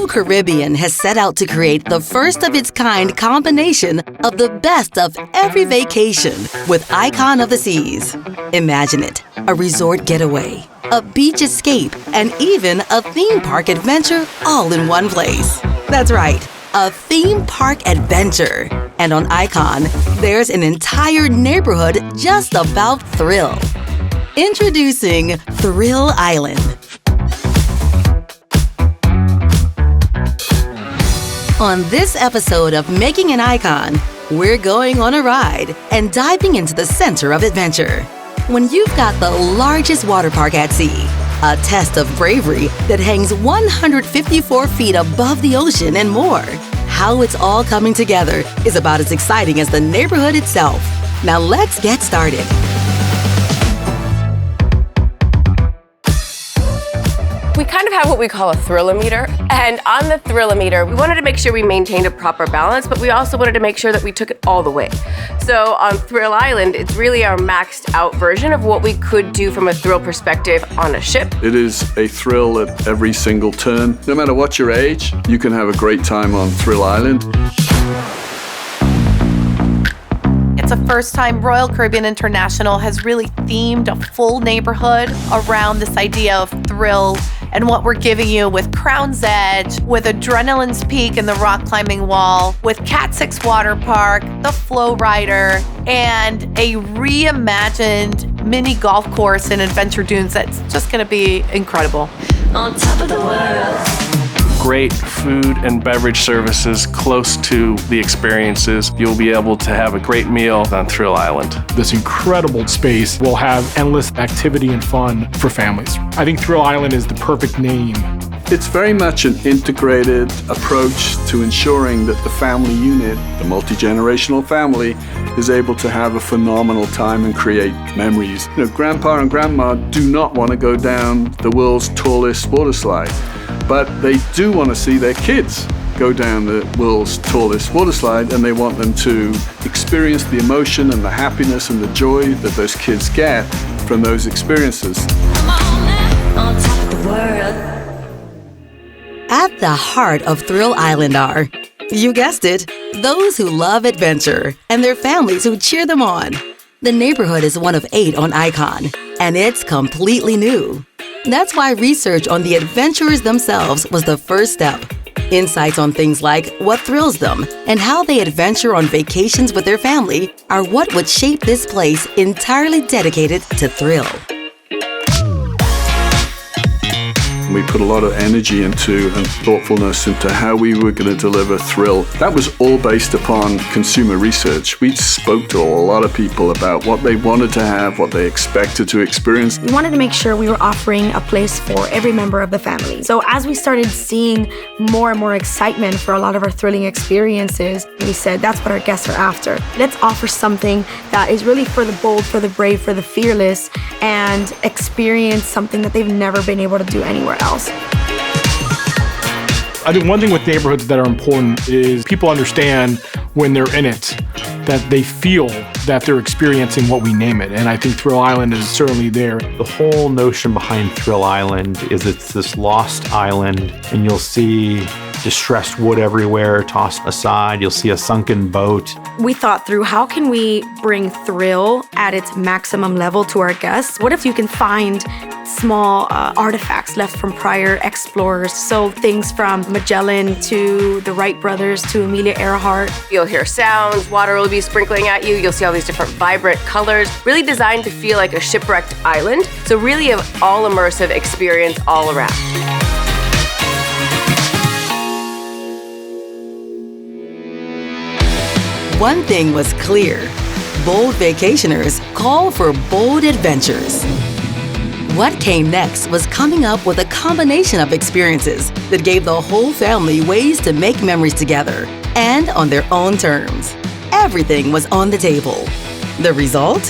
Caribbean has set out to create the first of its kind combination of the best of every vacation with Icon of the Seas. Imagine it, a resort getaway, a beach escape, and even a theme park adventure all in one place. That's right, a theme park adventure. And on Icon, there's an entire neighborhood just about thrill. Introducing Thrill Island. On this episode of Making an Icon, we're going on a ride and diving into the center of adventure. When you've got the largest water park at sea, a test of bravery that hangs 154 feet above the ocean and more, how it's all coming together is about as exciting as the neighborhood itself. Now let's get started. We kind of have what we call a thrillometer, and on the thrillometer, we wanted to make sure we maintained a proper balance, but we also wanted to make sure that we took it all the way. So on Thrill Island, it's really our maxed out version of what we could do from a thrill perspective on a ship. It is a thrill at every single turn. No matter what your age, you can have a great time on Thrill Island. It's the first time Royal Caribbean International has really themed a full neighborhood around this idea of thrill and what we're giving you with Crown's Edge, with Adrenaline's Peak and the rock climbing wall, with Cat 6 Water Park, the Flow Rider, and a reimagined mini golf course in Adventure Dunes that's just going to be incredible. On top of the world. Great food and beverage services close to the experiences. You'll be able to have a great meal on Thrill Island. This incredible space will have endless activity and fun for families. I think Thrill Island is the perfect name. It's very much an integrated approach to ensuring that the family unit, the multi-generational family, is able to have a phenomenal time and create memories. You know, Grandpa and Grandma do not want to go down the world's tallest water slide, but they do want to see their kids go down the world's tallest water slide, and they want them to experience the emotion and the happiness and the joy that those kids get from those experiences. Come on now, on top of the world. At the heart of Thrill Island are, you guessed it, those who love adventure and their families who cheer them on. The neighborhood is one of 8 on Icon, and it's completely new. That's why research on the adventurers themselves was the first step. Insights on things like what thrills them and how they adventure on vacations with their family are what would shape this place entirely dedicated to thrill. We put a lot of energy into and thoughtfulness into how we were going to deliver thrill. That was all based upon consumer research. We spoke to a lot of people about what they wanted to have, what they expected to experience. We wanted to make sure we were offering a place for every member of the family. So as we started seeing more and more excitement for a lot of our thrilling experiences, we said that's what our guests are after. Let's offer something that is really for the bold, for the brave, for the fearless, and experience something that they've never been able to do anywhere else. I think one thing with neighborhoods that are important is people understand when they're in it, that they feel that they're experiencing what we name it. And I think Thrill Island is certainly there. The whole notion behind Thrill Island is it's this lost island, and you'll see distressed wood everywhere tossed aside. You'll see a sunken boat. We thought through how can we bring thrill at its maximum level to our guests? What if you can find small artifacts left from prior explorers? So things from Magellan to the Wright brothers to Amelia Earhart. You'll hear sounds, water will be sprinkling at you, you'll see all these different vibrant colors, really designed to feel like a shipwrecked island. So really an all-immersive experience all around. One thing was clear. Bold vacationers call for bold adventures. What came next was coming up with a combination of experiences that gave the whole family ways to make memories together and on their own terms. Everything was on the table. The result?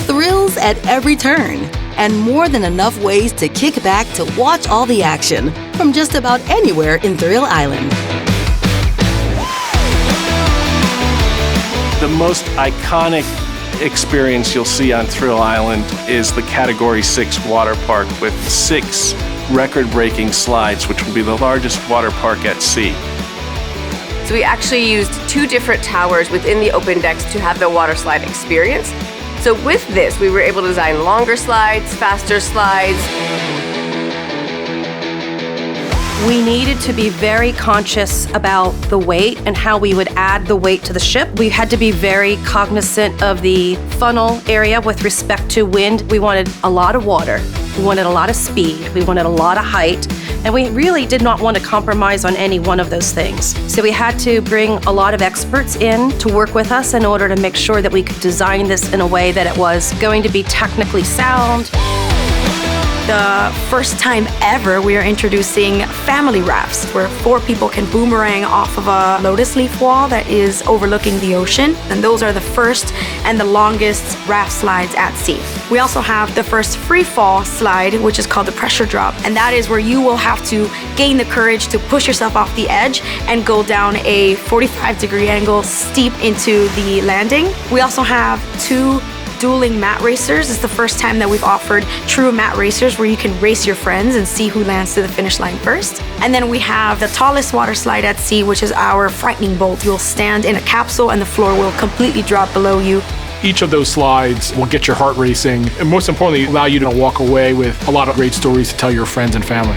Thrills at every turn and more than enough ways to kick back to watch all the action from just about anywhere in Thrill Island. The most iconic experience you'll see on Thrill Island is the Category 6 water park with 6 record-breaking slides, which will be the largest water park at sea. So we actually used 2 different towers within the open decks to have the water slide experience. So with this, we were able to design longer slides, faster slides. We needed to be very conscious about the weight and how we would add the weight to the ship. We had to be very cognizant of the funnel area with respect to wind. We wanted a lot of water. We wanted a lot of speed. We wanted a lot of height. And we really did not want to compromise on any one of those things. So we had to bring a lot of experts in to work with us in order to make sure that we could design this in a way that it was going to be technically sound. The first time ever, we are introducing family rafts where 4 people can boomerang off of a lotus leaf wall that is overlooking the ocean. And those are the first and the longest raft slides at sea. We also have the first free fall slide, which is called the pressure drop. And that is where you will have to gain the courage to push yourself off the edge and go down a 45-degree angle steep into the landing. We also have 2 dueling mat racers. It's the first time that we've offered true mat racers where you can race your friends and see who lands to the finish line first. And then we have the tallest water slide at sea, which is our frightening bolt. You'll stand in a capsule and the floor will completely drop below you. Each of those slides will get your heart racing and most importantly, allow you to walk away with a lot of great stories to tell your friends and family.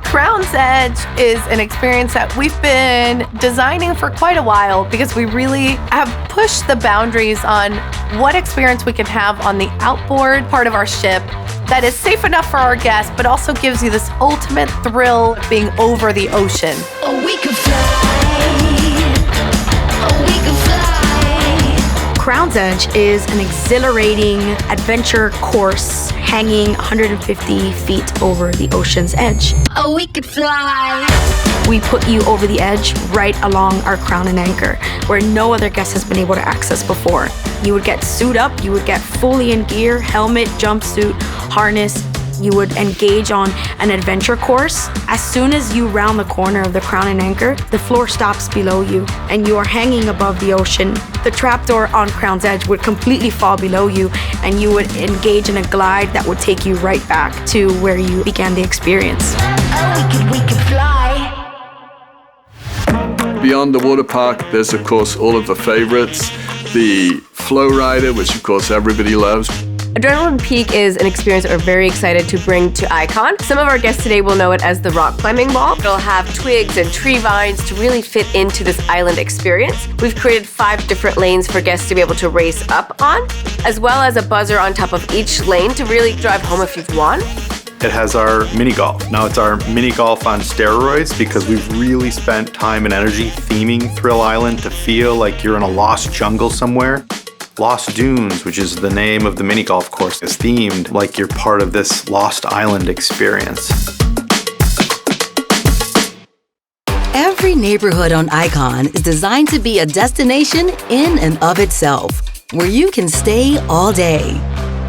Crown's Edge is an experience that we've been designing for quite a while because we really have pushed the boundaries on what experience we can have on the outboard part of our ship that is safe enough for our guests, but also gives you this ultimate thrill of being over the ocean. Oh, we could fly. Oh, we could fly. Crown's Edge is an exhilarating adventure course hanging 150 feet over the ocean's edge. Oh, we could fly. We put you over the edge right along our crown and anchor, where no other guest has been able to access before. You would get suit up, you would get fully in gear, helmet, jumpsuit, harness. You would engage on an adventure course. As soon as you round the corner of the crown and anchor, the floor stops below you and you are hanging above the ocean. The trapdoor on Crown's Edge would completely fall below you and you would engage in a glide that would take you right back to where you began the experience. Oh, we could fly. Beyond the water park, there's of course all of the favorites. The flow rider, which of course everybody loves. Adrenaline Peak is an experience that we're very excited to bring to Icon. Some of our guests today will know it as the rock climbing wall. It'll have twigs and tree vines to really fit into this island experience. We've created 5 different lanes for guests to be able to race up on, as well as a buzzer on top of each lane to really drive home if you've won. It has our mini golf. Now it's our mini golf on steroids because we've really spent time and energy theming Thrill Island to feel like you're in a lost jungle somewhere. Lost Dunes, which is the name of the mini golf course, is themed like you're part of this Lost Island experience. Every neighborhood on Icon is designed to be a destination in and of itself, where you can stay all day.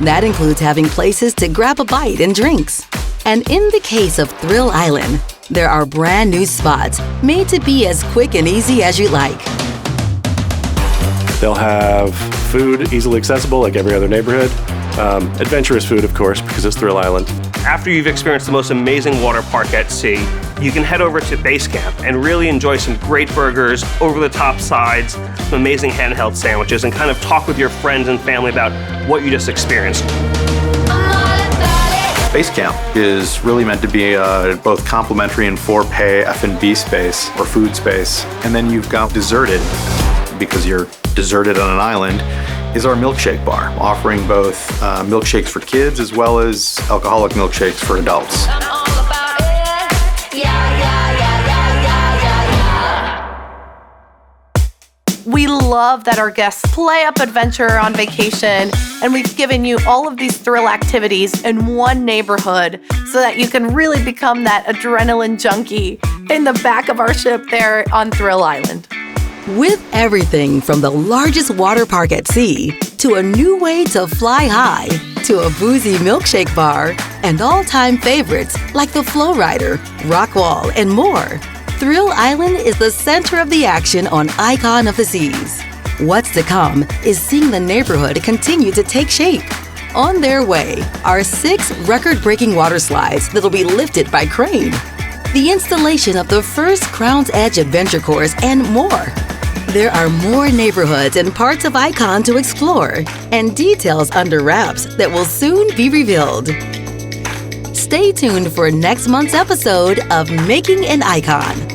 That includes having places to grab a bite and drinks. And in the case of Thrill Island, there are brand new spots made to be as quick and easy as you like. They'll have food easily accessible like every other neighborhood. Adventurous food, of course, because it's Thrill Island. After you've experienced the most amazing water park at sea, you can head over to Base Camp and really enjoy some great burgers, over-the-top sides, some amazing handheld sandwiches, and kind of talk with your friends and family about what you just experienced. Base Camp is really meant to be both complimentary and for-pay F&B space or food space. And then you've got Deserted, because you're deserted on an island, is our milkshake bar, offering both milkshakes for kids as well as alcoholic milkshakes for adults. We love that our guests play up adventure on vacation, and we've given you all of these thrill activities in one neighborhood so that you can really become that adrenaline junkie in the back of our ship there on Thrill Island. With everything from the largest water park at sea to a new way to fly high to a boozy milkshake bar and all-time favorites like the Flow Rider, Rock Wall, and more, Thrill Island is the center of the action on Icon of the Seas. What's to come is seeing the neighborhood continue to take shape. On their way are 6 record-breaking water slides that'll be lifted by crane, the installation of the first Crown's Edge adventure course, and more. There are more neighborhoods and parts of Icon to explore, and details under wraps that will soon be revealed. Stay tuned for next month's episode of Making an Icon.